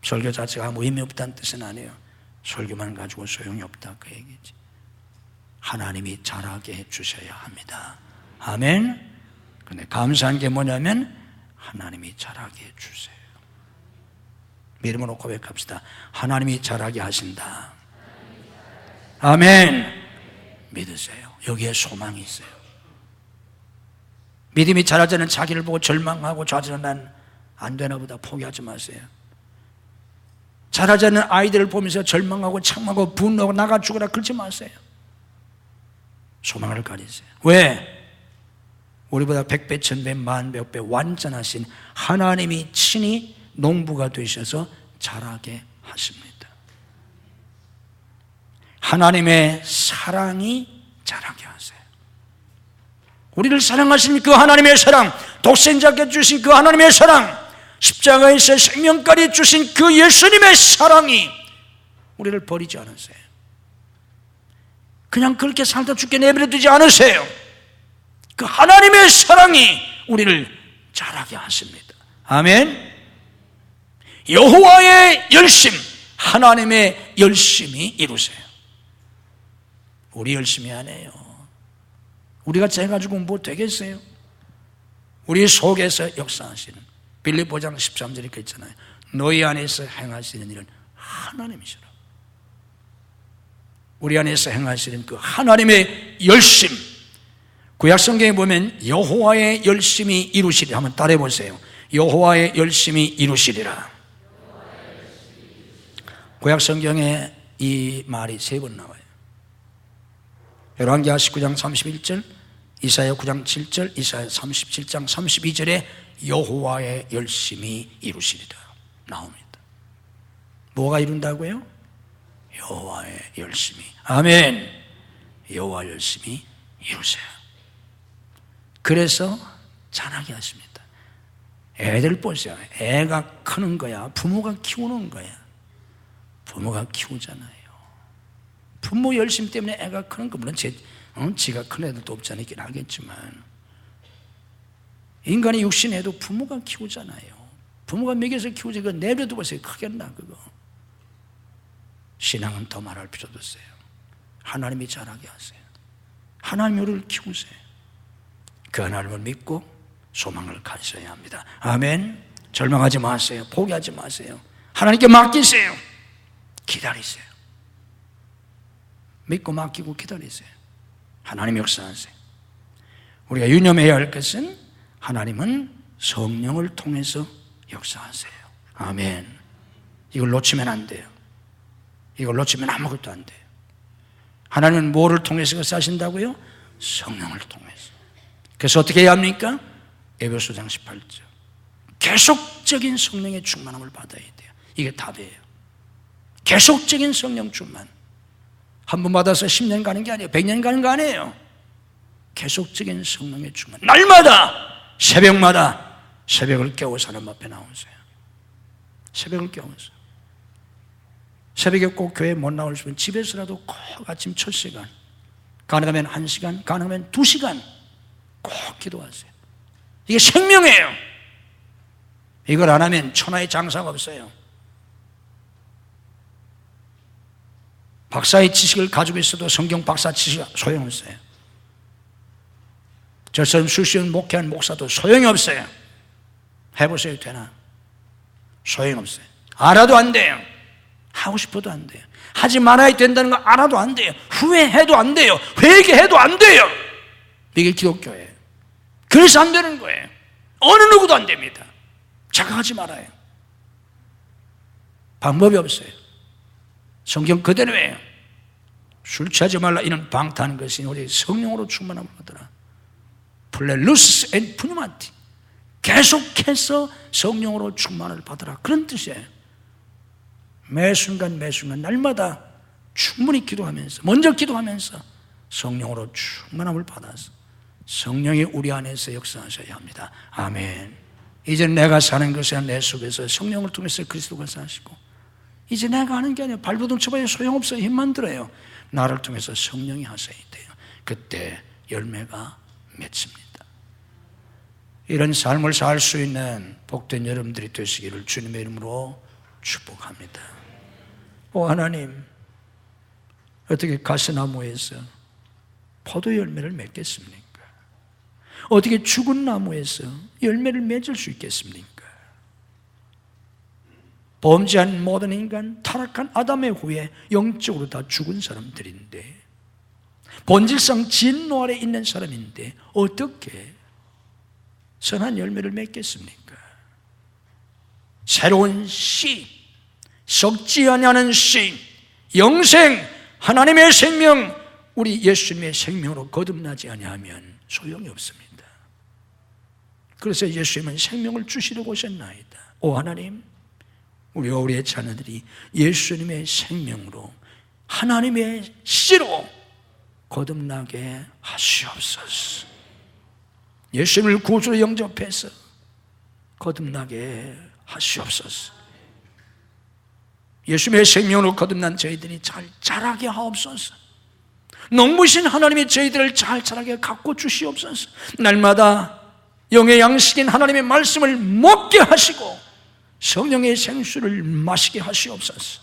설교 자체가 아무 의미 없다는 뜻은 아니에요. 설교만 가지고 소용이 없다 그 얘기지. 하나님이 자라게 해주셔야 합니다. 아멘. 그런데 감사한 게 뭐냐면 하나님이 자라게 해주세요. 믿음으로 고백합시다. 하나님이 자라게 하신다. 아멘. 믿으세요. 여기에 소망이 있어요. 믿음이 자라자는 자기를 보고 절망하고 좌절하는 난 안 되나 보다 포기하지 마세요. 자라자는 아이들을 보면서 절망하고 창망하고 분노하고 나가 죽어라 그러지 마세요. 소망을 가지세요. 왜? 우리보다 100배, 1000배, 만배, 배 완전하신 하나님이 친히 농부가 되셔서 자라게 하십니다. 하나님의 사랑이 자라게 하세요. 우리를 사랑하신 그 하나님의 사랑, 독생자께 주신 그 하나님의 사랑, 십자가에서 생명까지 주신 그 예수님의 사랑이 우리를 버리지 않으세요. 그냥 그렇게 살다 죽게 내버려 두지 않으세요. 그 하나님의 사랑이 우리를 자라게 하십니다. 아멘. 여호와의 열심, 하나님의 열심히 이루세요. 우리 열심히 안 해요. 우리가 재가지고 뭐 되겠어요? 우리 속에서 역사하시는 빌립보 5장 13절에 이렇게 있잖아요. 너희 안에서 행하시는 일은 하나님이시라. 우리 안에서 행하시는 그 하나님의 열심, 구약성경에 보면 여호와의 열심히 이루시리라. 한번 따라해 보세요. 여호와의 열심히 이루시리라. 구약성경에 이 말이 3번 나와요. 열왕기하 19장 31절, 이사야 9장 7절, 이사야 37장 32절에 여호와의 열심히 이루시리라 나옵니다. 뭐가 이룬다고요? 여호와의 열심히. 아멘. 여호와 열심히 이루세요. 그래서 자라게 하십니다. 애들 보세요. 애가 크는 거야, 부모가 키우는 거야. 부모가 키우잖아요. 부모 열심 때문에 애가 크는 거. 물론 지가 큰 애들도 없잖아요. 있긴 하겠지만 인간의 육신에도 부모가 키우잖아요. 부모가 먹여서 키우지. 그거 내버려 두고서 크겠나 그거. 신앙은 더 말할 필요도 없어요. 하나님이 자라게 하세요. 하나님이 우리를 키우세요. 그 하나님을 믿고 소망을 가져야 합니다. 아멘. 절망하지 마세요. 포기하지 마세요. 하나님께 맡기세요. 기다리세요. 믿고 맡기고 기다리세요. 하나님 역사하세요. 우리가 유념해야 할 것은 하나님은 성령을 통해서 역사하세요. 아멘. 이걸 놓치면 안 돼요. 이걸 놓치면 아무것도 안 돼요. 하나님은 뭐를 통해서 역사하신다고요? 성령을 통해서. 그래서 어떻게 해야 합니까? 에베소서 18절. 계속적인 성령의 충만함을 받아야 돼요. 이게 답이에요. 계속적인 성령 충만. 한 번 받아서 10년 가는 게 아니에요. 100년 가는 거 아니에요. 계속적인 성령의 충만. 날마다 새벽마다 새벽을 깨워서 하나님 앞에 나오세요. 새벽을 깨워서. 새벽에 꼭 교회 못 나오시면 집에서라도 꼭 아침 첫 시간, 가능하면 1시간, 가능하면 2시간 꼭 기도하세요. 이게 생명이에요. 이걸 안 하면 천하의 장사가 없어요. 박사의 지식을 가지고 있어도 성경 박사 지식 소용없어요. 저처럼 수시원 목회한 목사도 소용이 없어요. 해보세요. 되나? 소용없어요. 알아도 안 돼요. 하고 싶어도 안 돼요. 하지 말아야 된다는 거 알아도 안 돼요. 후회해도 안 돼요. 회개해도 안 돼요. 이게 기독교예요. 그래서 안 되는 거예요. 어느 누구도 안 됩니다. 자각하지 말아요. 방법이 없어요. 성경 그대로예요. 술 취하지 말라 이는 방탄한 것이 우리 성령으로 충만함을 하더라. 플레루스 앤 푸니마티. 계속해서 성령으로 충만을 받으라, 그런 뜻이에요. 매 순간 날마다 충분히 기도하면서, 먼저 기도하면서 성령으로 충만함을 받아서 성령이 우리 안에서 역사하셔야 합니다. 아멘. 이제 내가 사는 것이 아니라 내 속에서 성령을 통해서 그리스도가 사시고, 이제 내가 하는 게 아니라 발버둥 쳐봐야 소용없어요. 힘만 들어요. 나를 통해서 성령이 하셔야 돼요. 그때 열매가 맺힙니다. 이런 삶을 살 수 있는 복된 여러분들이 되시기를 주님의 이름으로 축복합니다. 하나님, 어떻게 가시나무에서 포도 열매를 맺겠습니까? 어떻게 죽은 나무에서 열매를 맺을 수 있겠습니까? 범죄한 모든 인간, 타락한 아담의 후에 영적으로 다 죽은 사람들인데, 본질상 진노 아래 있는 사람인데 어떻게 선한 열매를 맺겠습니까? 새로운 씨, 썩지 아니하는 씨, 영생, 하나님의 생명, 우리 예수님의 생명으로 거듭나지 아니하면 소용이 없습니다. 그래서 예수님은 생명을 주시려고 오셨나이다. 하나님, 우리의 자녀들이 예수님의 생명으로, 하나님의 씨로 거듭나게 하시옵소서. 예수님을 구주로 영접해서 거듭나게 하시옵소서. 예수님의 생명으로 거듭난 저희들이 잘 자라게 하옵소서. 농부신 하나님이 저희들을 잘 자라게 가꿔 주시옵소서. 날마다 영의 양식인 하나님의 말씀을 먹게 하시고 성령의 생수를 마시게 하시옵소서.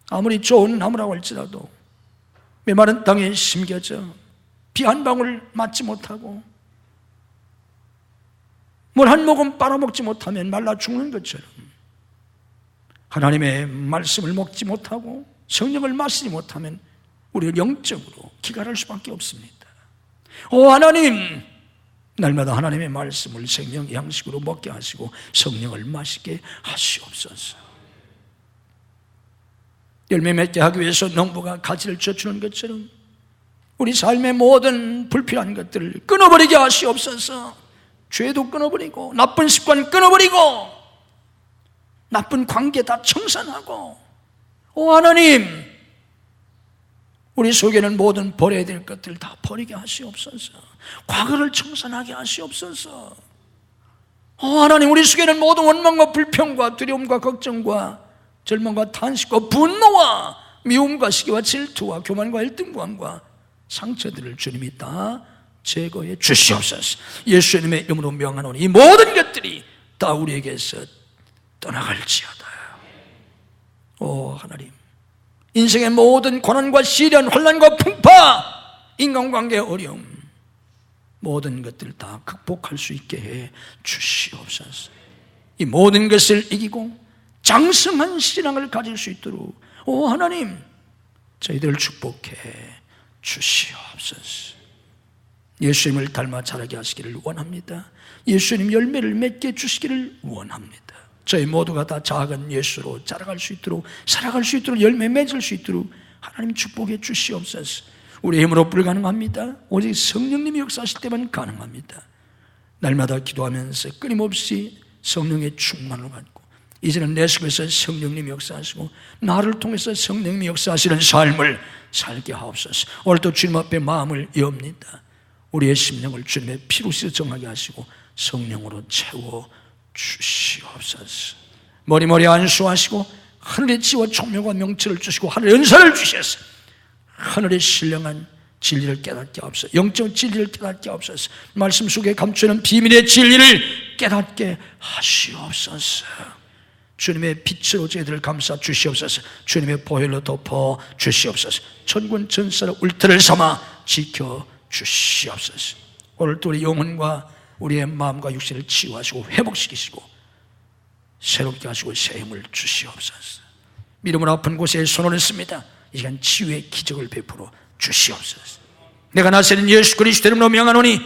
아무리 좋은 나무라고 할지라도 메마른 땅에 심겨져 비 한 방울 맞지 못하고 물 한 모금 빨아먹지 못하면 말라 죽는 것처럼, 하나님의 말씀을 먹지 못하고 성령을 마시지 못하면 우리는 영적으로 기갈할 수밖에 없습니다. 하나님, 날마다 하나님의 말씀을 생명 양식으로 먹게 하시고 성령을 마시게 하시옵소서. 열매 맺게 하기 위해서 농부가 가지를 젖주는 것처럼 우리 삶의 모든 불필요한 것들을 끊어버리게 하시옵소서. 죄도 끊어버리고, 나쁜 습관 끊어버리고, 나쁜 관계 다 청산하고, 하나님, 우리 속에는 모든 버려야 될 것들 다 버리게 하시옵소서. 과거를 청산하게 하시옵소서. 하나님, 우리 속에는 모든 원망과 불평과 두려움과 걱정과 절망과 탄식과 분노와 미움과 시기와 질투와 교만과 열등감과 상처들을 주님이 다 제거해 주시옵소서. 예수님의 이름으로 명하노니 이 모든 것들이 다 우리에게서 떠나갈지어다. 하나님, 인생의 모든 고난과 시련, 혼란과 풍파, 인간관계의 어려움, 모든 것들을 다 극복할 수 있게 해 주시옵소서. 이 모든 것을 이기고 장성한 신앙을 가질 수 있도록 하나님, 저희들을 축복해 주시옵소서. 예수님을 닮아 자라게 하시기를 원합니다. 예수님 열매를 맺게 주시기를 원합니다. 저희 모두가 다 작은 예수로 자라갈 수 있도록, 살아갈 수 있도록, 열매 맺을 수 있도록 하나님 축복해 주시옵소서. 우리 힘으로 불가능합니다. 오직 성령님이 역사하실 때만 가능합니다. 날마다 기도하면서 끊임없이 성령의 충만을 받고, 이제는 내 속에서 성령님이 역사하시고 나를 통해서 성령님이 역사하시는 삶을 살게 하옵소서. 오늘도 주님 앞에 마음을 엽니다. 우리의 심령을 주님의 피로 씻어 정하게 하시고 성령으로 채워 주시옵소서. 머리머리 안수하시고 하늘의 지와 총명과 명철을 주시고 하늘의 은사를 주셔서 하늘의 신령한 진리를 깨닫게 하옵소서. 영적 진리를 깨닫게 하옵소서. 말씀 속에 감추는 비밀의 진리를 깨닫게 하시옵소서. 주님의 빛으로 저희들을 감싸 주시옵소서. 주님의 보혈로 덮어 주시옵소서. 천군 천사를 울타리를 삼아 지켜 주시옵소서. 오늘도 우리 영혼과 우리의 마음과 육신을 치유하시고 회복시키시고 새롭게 하시고 새 힘을 주시옵소서. 믿음으로 아픈 곳에 손을 씁니다. 이 시간 치유의 기적을 베풀어 주시옵소서. 내가 나서는 예수 그리스도 이름으로 명하노니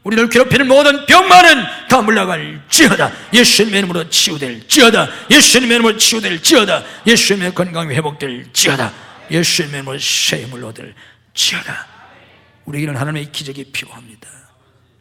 우리를 괴롭히는 모든 병만은 다 물러갈지어다. 예수님의 이름으로 치유될지어다. 예수님의 이름으로 치유될지어다. 예수님의 건강이 회복될지어다. 예수님의 이름으로 새 힘을 얻을지어다. 우리에게는 하나님의 기적이 필요합니다.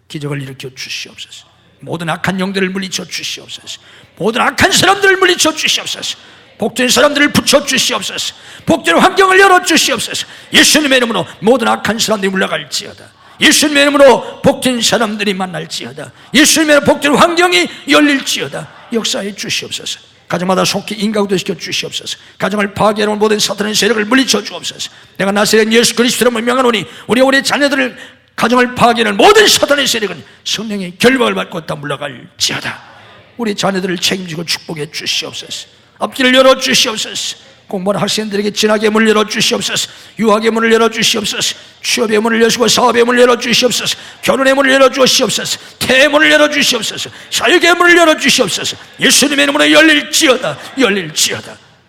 기적을 일으켜 주시옵소서. 모든 악한 영들을 물리쳐 주시옵소서. 모든 악한 사람들을 물리쳐 주시옵소서. 복된 사람들을 붙여 주시옵소서. 복된 환경을 열어 주시옵소서. 예수님의 이름으로 모든 악한 사람들이 물러갈지어다. 예수님의 이름으로 복된 사람들이 만날지어다. 예수님의 이름으로 복된 환경이 열릴지어다. 역사해 주시옵소서. 가정마다 속히 인가구도시켜 주시옵소서. 가정을 파괴하는 모든 사탄의 세력을 물리쳐 주옵소서. 내가 나사렛 예수 그리스도로 명하노니 우리 자녀들을 가정을 파괴하는 모든 사탄의 세력은 성령의 결박을 받고 다 물러갈지어다. 우리 자녀들을 책임지고 축복해 주시옵소서. 앞길을 열어 주시옵소서. 공부하는 학생들에게 진학의 문을 열어 주시옵소서. 유학의 문을 열어 주시옵소서. 취업의 문을 여시고 사업의 문을 열어 주시옵소서. 결혼의 문을 열어 주시옵소서. 태의 문을 열어 주시옵소서. 사역의 문을 열어 주시옵소서. 예수님의 이름으로 열릴지어다.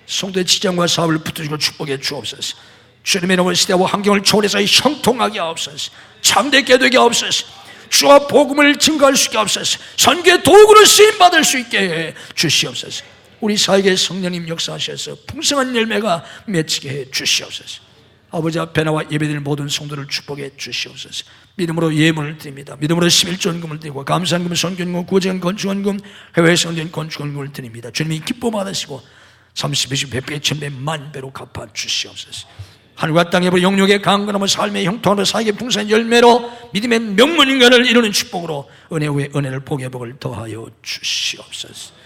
성도의 직장과 사업을 붙들고 축복해 주옵소서. 주님의 이름으로 시대와 환경을 초월해서 형통하게 하옵소서. 참되게 되게 하옵소서. 주와 복음을 증거할 수 있게 하옵소서. 선교의 도구로 쓰임받을 수 있게 해 주시옵소서. 우리 사역의 성령님 역사하셔서 풍성한 열매가 맺히게 해 주시옵소서. 아버지 앞에 나와 예배드릴 모든 성도를 축복해 주시옵소서. 믿음으로 예물을 드립니다. 믿음으로 11조원금을 드리고 감사원금, 선교원금, 구제원, 건축원금, 해외 성전 건축원금을 드립니다. 주님이 기뻐 받으시고 30, 20, 100배, 1000배, 만배로 갚아 주시옵소서. 하늘과 땅의 영역의 강건함과 삶의 형통함과 사역의 풍성한 열매로 믿음의 명문인간을 이루는 축복으로 은혜 후에 은혜를 복의 복을 더하여 주시옵소서.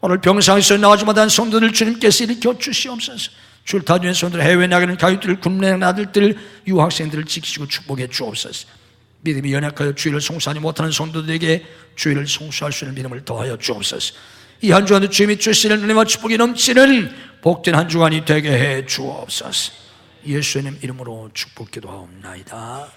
오늘 병상에서 나가지 못한 성도들 주님께서 일으켜 주시옵소서. 출타주의 성도들, 해외 나가는 가족들, 군대 나가는 아들들, 유학생들을 지키시고 축복해 주옵소서. 믿음이 연약하여 주의를 송수하지 못하는 성도들에게 주의를 송수할 수 있는 믿음을 더하여 주옵소서. 이 한 주간도 주님이 주시는 은혜와 축복이 넘치는 복된 한 주간이 되게 해 주옵소서. 예수님 이름으로 축복기도하옵나이다.